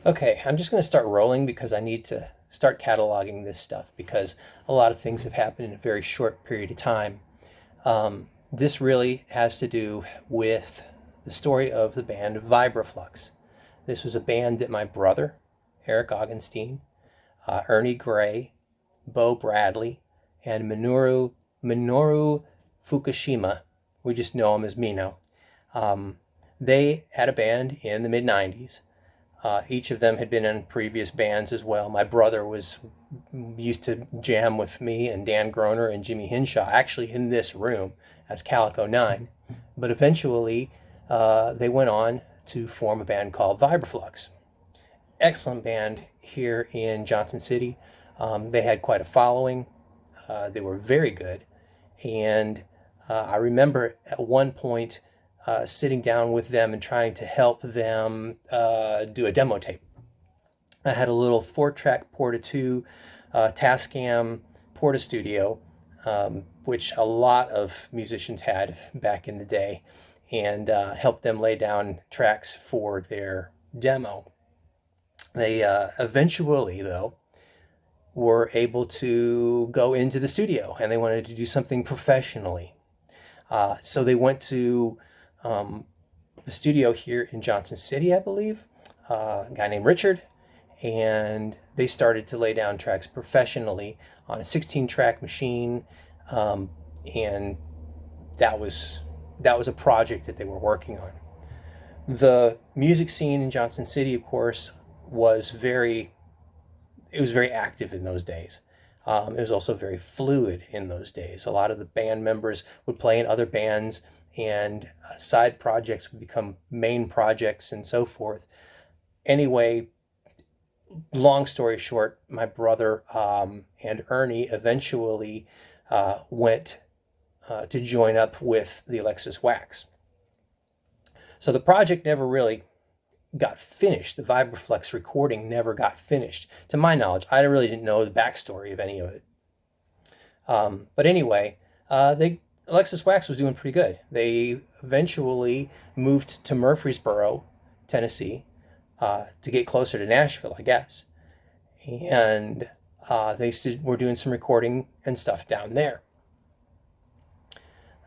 Okay, I'm just going to start rolling because I need to start cataloging this stuff because a lot of things have happened in a very short period of time. This really has to do with the story of the band Vibraflux. This was a band that my brother, Eric Augenstein, Ernie Gray, Bo Bradley, and Minoru Fukushima, we just know him as Mino, um, they had a band in the mid 90s. Each of them had been in previous bands as well. My brother was used to jam with me and Dan Groner and Jimmy Hinshaw, actually in this room as Calico 9. But eventually, they went on to form a band called Vibraflux. Excellent band here in Johnson City. They had quite a following. They were very good. And I remember at one point sitting down with them and trying to help them do a demo tape. I had a little 4-track Porta 2 Tascam Porta Studio, which a lot of musicians had back in the day, and helped them lay down tracks for their demo. They eventually, though, were able to go into the studio and they wanted to do something professionally. So they went to the studio here in Johnson City, I believe, a guy named Richard, and they started to lay down tracks professionally on a 16-track machine, and that was a project that they were working on. The music scene in Johnson City, of course, was very active in those days. It was also very fluid in those days. A lot of the band members would play in other bands, and side projects would become main projects and so forth. Anyway, long story short, my brother and Ernie eventually went to join up with the Alexis Wax. So the project never really got finished. The Vibraflux recording never got finished. To my knowledge, I really didn't know the backstory of any of it. But anyway, Alexis Wax was doing pretty good. They eventually moved to Murfreesboro, Tennessee, to get closer to Nashville, I guess. And they were doing some recording and stuff down there.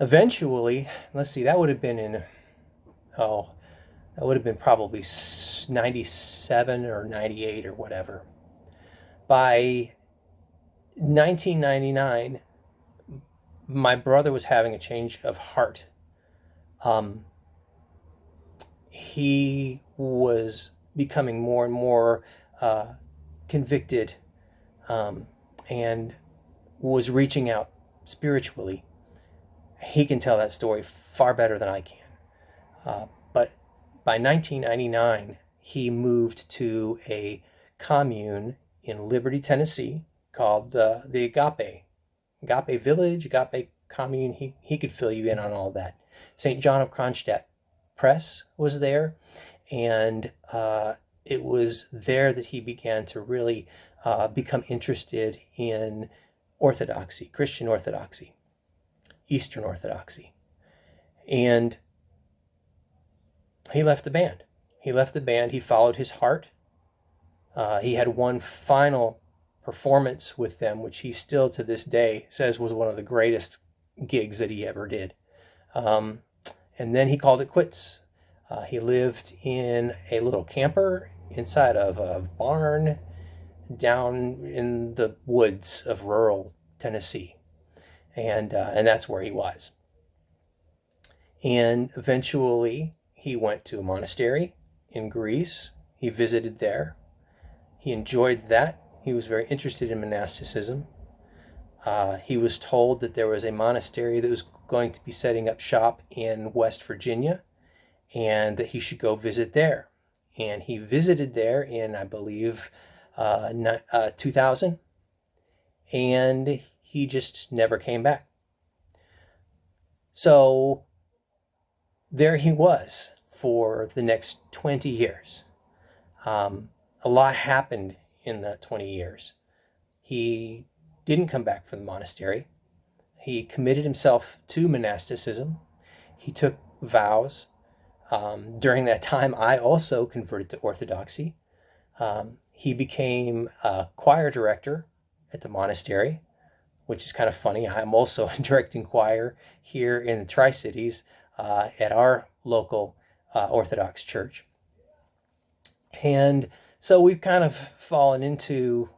Eventually, let's see, that would have been probably 97 or 98 or whatever. By 1999, my brother was having a change of heart. He was becoming more and more convicted, and was reaching out spiritually. He can tell that story far better than I can. But by 1999, he moved to a commune in Liberty, Tennessee, called the Agape Village, Agape Commune. He could fill you in on all that. St. John of Kronstadt Press was there, and it was there that he began to really become interested in Orthodoxy, Christian Orthodoxy, Eastern Orthodoxy. And he left the band. He followed his heart. He had one final performance with them, which he still to this day says was one of the greatest gigs that he ever did. And then he called it quits. He lived in a little camper inside of a barn down in the woods of rural Tennessee. And that's where he was. And eventually he went to a monastery in Greece. He visited there. He enjoyed that. He was very interested in monasticism. He was told that there was a monastery that was going to be setting up shop in West Virginia, and that he should go visit there. And he visited there in, I believe, 2000, and he just never came back. So there he was for the next 20 years. A lot happened in that 20 years. He didn't come back from the monastery. He committed himself to monasticism. He took vows. During that time, I also converted to Orthodoxy. He became a choir director at the monastery, which is kind of funny. I'm also directing choir here in the Tri-Cities at our local Orthodox church. And so we've kind of fallen into,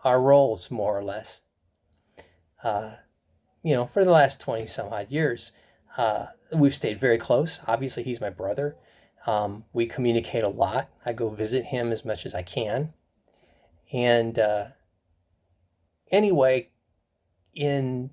our roles more or less, for the last 20 some odd years. We've stayed very close. Obviously, he's my brother. We communicate a lot. I go visit him as much as I can. And anyway, in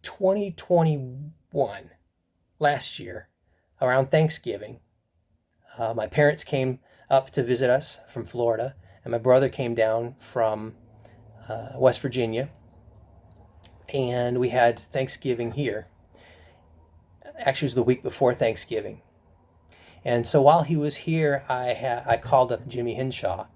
2021, last year, around Thanksgiving, my parents came up to visit us from Florida, and my brother came down from West Virginia, and we had Thanksgiving here. Actually, it was the week before Thanksgiving. And so while he was here, I called up Jimmy Hinshaw.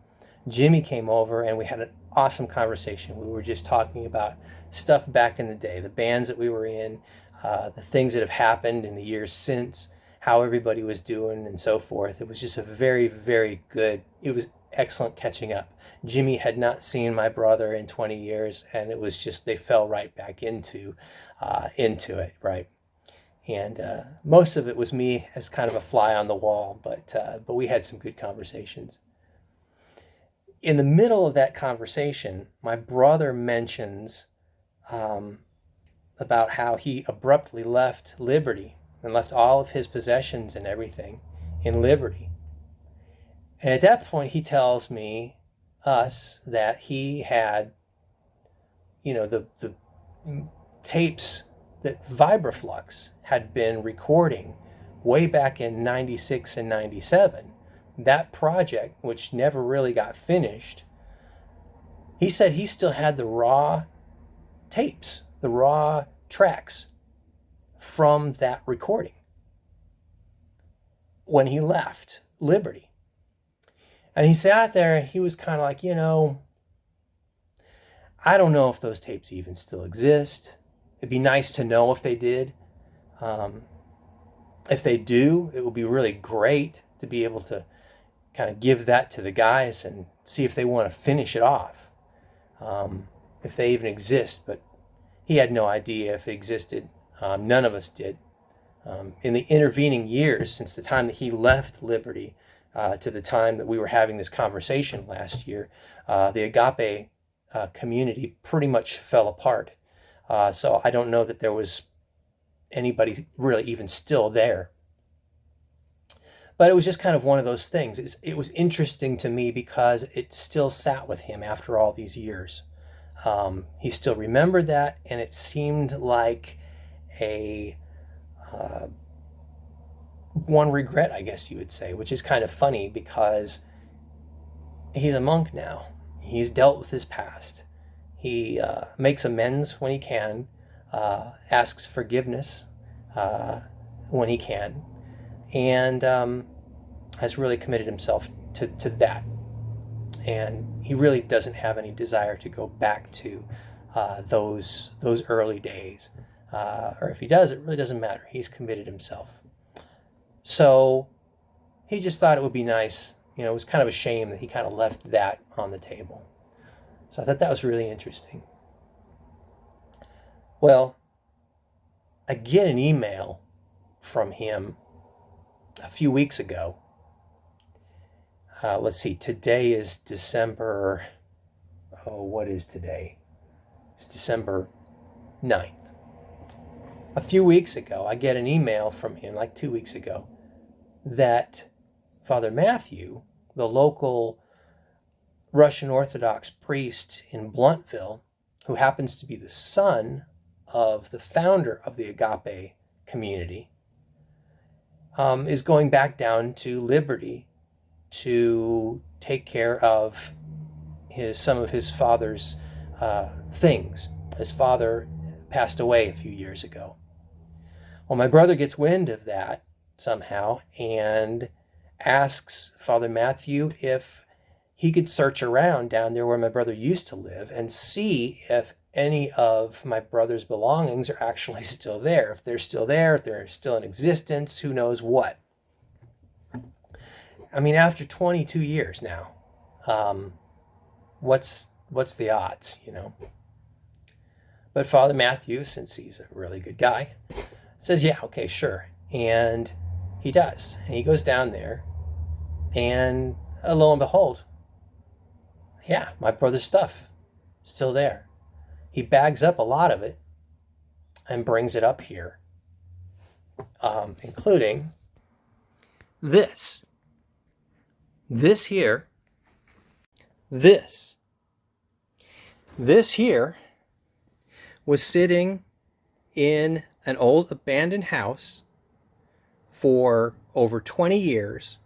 Jimmy came over, and we had an awesome conversation. We were just talking about stuff back in the day, the bands that we were in, the things that have happened in the years since, how everybody was doing, and so forth. It was just a very, very good, it was excellent catching up. Jimmy had not seen my brother in 20 years, and it was just, they fell right back into it, right? And most of it was me as kind of a fly on the wall, but we had some good conversations. In the middle of that conversation, my brother mentions about how he abruptly left Liberty and left all of his possessions and everything in Liberty. And at that point, he tells us, that he had, the tapes that Vibraflux had been recording way back in 96 and 97. That project, which never really got finished, he said he still had the raw tapes, the raw tracks from that recording when he left Liberty. And he sat there and he was kind of like, I don't know if those tapes even still exist. It'd be nice to know if they did. If they do, it would be really great to be able to kind of give that to the guys and see if they want to finish it off, if they even exist. But he had no idea if it existed. None of us did. In the intervening years, since the time that he left Liberty to the time that we were having this conversation last year, the agape community pretty much fell apart. So I don't know that there was anybody really even still there. But it was just kind of one of those things. It was interesting to me because it still sat with him after all these years. He still remembered that, and it seemed like a one regret, I guess you would say, which is kind of funny because he's a monk now. He's dealt with his past. He makes amends when he can, asks forgiveness when he can, and has really committed himself to that. And he really doesn't have any desire to go back to those early days. Or if he does, it really doesn't matter. He's committed himself. So he just thought it would be nice. It was kind of a shame that he kind of left that on the table. So I thought that was really interesting. Well, I get an email from him a few weeks ago. Let's see, today is December, what is today? It's December 9th. A few weeks ago, I get an email from him, like 2 weeks ago, that Father Matthew, the local Russian Orthodox priest in Bluntville, who happens to be the son of the founder of the agape community, is going back down to Liberty to take care of some of his father's things. His father passed away a few years ago. Well, my brother gets wind of that somehow and asks Father Matthew if he could search around down there where my brother used to live and see if any of my brother's belongings are actually still there. If they're still there, if they're still in existence, who knows what. I mean, after 22 years now, What's the odds, you know? But Father Matthew, since he's a really good guy, says, yeah, okay, sure. And he does. And he goes down there, and lo and behold, yeah, my brother's stuff still there. He bags up a lot of it and brings it up here, including this. This here, this here was sitting in an old abandoned house for over 20 years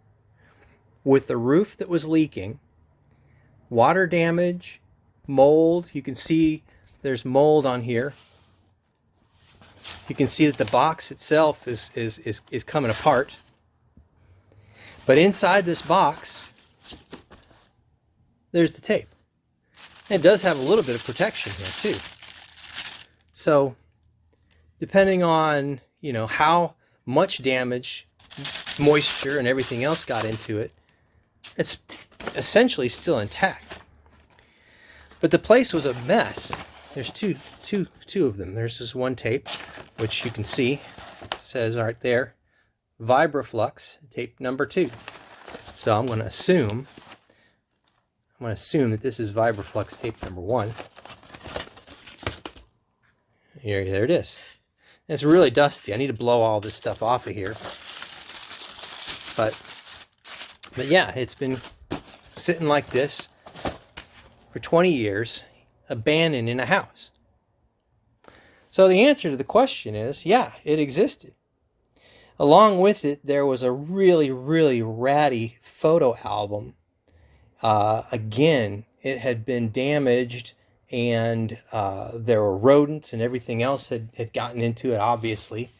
with a roof that was leaking, water damage, mold. You can see there's mold on here. You can see that the box itself is coming apart. But inside this box, there's the tape. And it does have a little bit of protection here too. So depending on, you know, how much damage, moisture, and everything else got into it, it's essentially still intact. But the place was a mess. There's two of them. There's this one tape, which you can see says right there, Vibraflux tape number 2. So I'm going to assume that this is Vibraflux tape number 1. There it is. And it's really dusty. I need to blow all this stuff off of here. But yeah, it's been sitting like this for 20 years, abandoned in a house. So the answer to the question is, yeah, it existed. Along with it, there was a really, really ratty photo album. Again, it had been damaged, and there were rodents and everything else had gotten into it, obviously.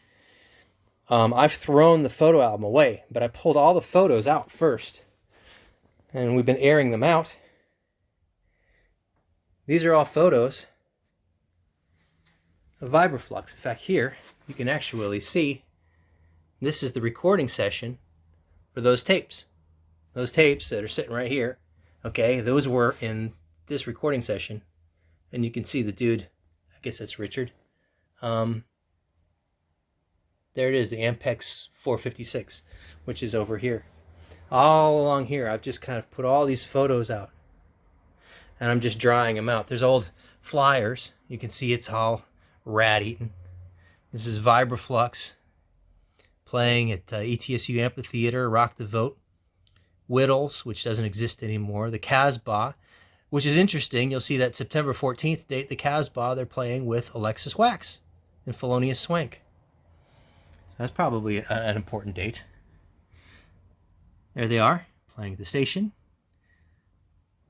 I've thrown the photo album away, but I pulled all the photos out first, and we've been airing them out. These are all photos of Vibraflux. In fact, here you can actually see this is the recording session for those tapes. Those tapes that are sitting right here, okay, those were in this recording session. And you can see the dude, I guess that's Richard. There it is, the Ampex 456, which is over here. All along here, I've just kind of put all these photos out. And I'm just drying them out. There's old flyers. You can see it's all rat-eaten. This is Vibraflux playing at ETSU Amphitheater, Rock the Vote. Whittles, which doesn't exist anymore. The Casbah, which is interesting. You'll see that September 14th date, the Casbah, they're playing with Alexis Wax and Felonious Swank. So that's probably an important date. There they are, playing at the station.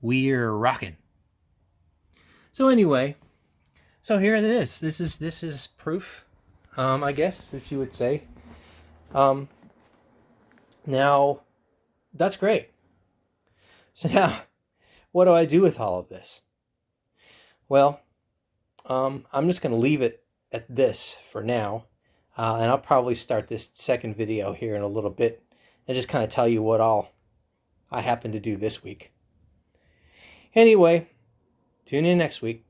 We're rocking. So anyway, so here it is. This is proof, I guess, that you would say. Now, that's great. So now, what do I do with all of this? Well, I'm just going to leave it at this for now. And I'll probably start this second video here in a little bit and just kind of tell you what all I happen to do this week. Anyway, tune in next week.